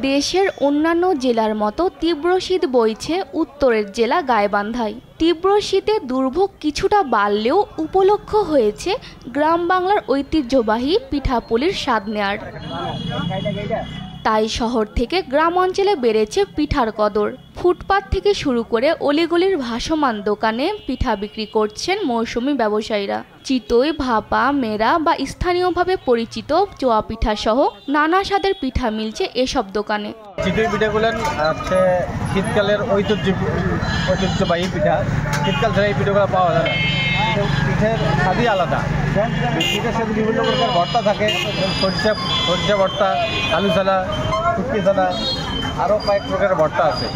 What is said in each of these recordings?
দেশের অন্যান্য জেলার মতো তীব্র শীত বইছে উত্তরের জেলা গাইবান্ধায়। তীব্র শীতে দুর্ভোগ কিছুটা বাড়লেও উপলক্ষ হয়েছে গ্রাম বাংলার ঐতিহ্যবাহী পিঠাপুলির স্বাদ নেয়ার। তাই শহর থেকে গ্রাম অঞ্চলে বেড়েছে পিঠার কদর। ফুটপাত থেকে শুরু করে অলিগলির ভাসমান দোকানে পিঠা বিক্রি করছেন মৌসুমী ব্যবসায়ীরা। চিতই, ভাপা, মেরা বা স্থানীয়ভাবে পরিচিত চোয়া পিঠা সহ নানা স্বাদের পিঠা মিলছে এসব দোকানে। চিতই পিঠাগুলো হচ্ছে শীতকালের ঐতিহ্যবাহী পিঠা। শীতকাল ছাড়া এই পিঠাগুলো পাওয়া যায় না। পিঠের স্বাদই আলাদা। পিঠের সাথে বিভিন্ন প্রকার ভর্তা থাকে, সরিষা ভর্তা, আলু ছালা, শুটকি ছালা, আরও কয়েক প্রকারের ভর্তা আছে।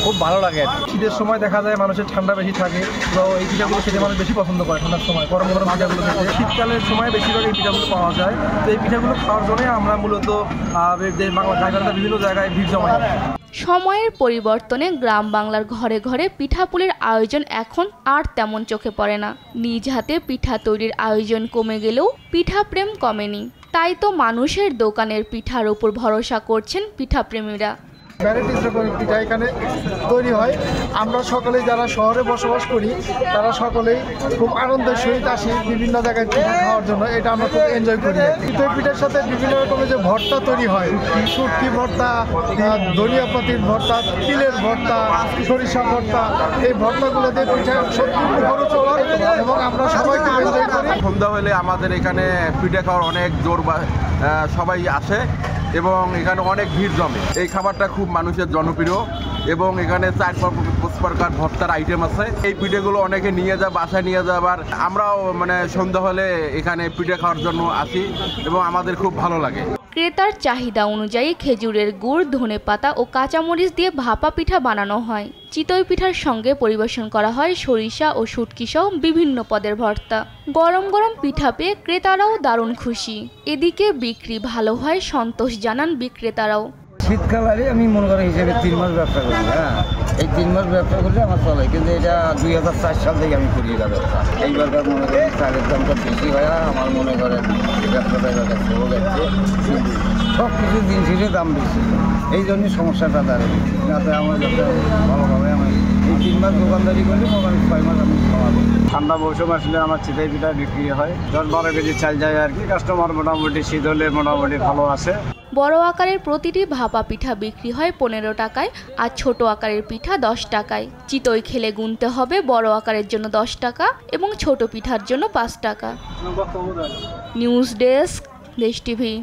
খুব ভালো লাগে। শীতের সময় দেখা যায় মানুষের ঠান্ডা বেশি থাকে, তো এই পিঠাগুলো খেতে মানুষ বেশি পছন্দ করে ঠান্ডার সময়। গরম গরম পিঠাগুলো খেতে শীতকালের সময় বেশিরভাগ এই পিঠাগুলো পাওয়া যায়। তো এই পিঠাগুলো খাওয়ার জন্যই আমরা মূলত গাইবান্ধার বিভিন্ন জায়গায় ভিড় জমাই। সময়ের পরিবর্তনে গ্রাম বাংলার ঘরে ঘরে পিঠাপুলির আয়োজন এখন আর তেমন চোখে পড়ে না। নিজ হাতে পিঠা তৈরির আয়োজন কমে গেলেও পিঠা প্রেম কমেনি। তাই তো মানুষের দোকানের পিঠার উপর ভরসা করছেন পিঠাপ্রেমীরা। ভ্যারাইটিস রকমের পিঠা এখানে তৈরি হয়। আমরা সকলেই যারা শহরে বসবাস করি তারা সকলেই খুব আনন্দের সহিত আসি বিভিন্ন জায়গায় পিঠা খাওয়ার জন্য। এটা আমরা খুব এনজয় করি। চিতই পিঠার সাথে বিভিন্ন রকমের যে ভর্তা তৈরি হয়, শুটকি ভর্তা, ধনিয়া পাতির ভর্তা, তিলের ভর্তা, সরিষা ভর্তা, এই ভর্তাগুলো দিয়ে পিঠা সত্যি মুখরোচক এবং আমরা সবাই খুব এনজয় করি। সন্ধ্যা হলে আমাদের এখানে পিঠা খাওয়ার অনেক জোর সবাই আসে এবং এখানে অনেক ভিড় জমে। এই খাবারটা খুব মানুষের জনপ্রিয় এবং এখানে 4-5 প্রকার ভর্তার আইটেম আছে। এই পিঠেগুলো অনেকে নিয়ে যায়, বাসায় নিয়ে যায়। আবার আমরাও সন্ধ্যা হলে এখানে পিঠে খাওয়ার জন্য আসি এবং আমাদের খুব ভালো লাগে। ক্রেতার চাহিদা অনুযায়ী খেজুরের গুড়, ধনেপাতা ও কাঁচামরিচ দিয়ে ভাপা পিঠা বানানো হয়। চিতই পিঠার সঙ্গে পরিবেশন করা হয় সরিষা ও শুটকি সহ বিভিন্ন পদের ভর্তা। গরম গরম পিঠা পেয়ে ক্রেতারাও দারুণ খুশি। এদিকে বিক্রি ভালো হয় সন্তোষ জানান বিক্রেতারাও। শীতকালে আমি মনে করি হিসেবে 3 মাস ব্যবসা করি। এই 3 মাস ব্যবসা করলে আমার চলে, কিন্তু এটা 2004 সাল থেকে আমি করি এটা ব্যবসা। এইবার মনে করি চালের দামটা বেশি হয়, আমার মনে করেন ব্যবসাটা চলে যাচ্ছে। সব কিছু জিনিসের দাম বেশি, এই জন্যই সমস্যাটা দাঁড়াবে। যাতে আমার ব্যবসা ভালোভাবে আমি এই 3 মাস দোকানদারি করলে মোটামুটি 6 মাস আমি খাওয়াবো। ঠান্ডা মৌসুম আসলে আমার চিতই পিঠা বিক্রি হয় 10-12 কেজি চাল যায় আর কি। কাস্টমার মোটামুটি শীত হলে মোটামুটি ভালো আসে। বড় আকারের প্রতিটি ভাপা পিঠা বিক্রি হয় 15 টাকায় আর ছোট আকারের পিঠা 10 টাকায়। চিতই খেলে গুনতে হবে বড় আকারের জন্য 10 টাকা এবং ছোট পিঠার জন্য 5 টাকা। নিউজ ডেস্ক, দেশ টিভি।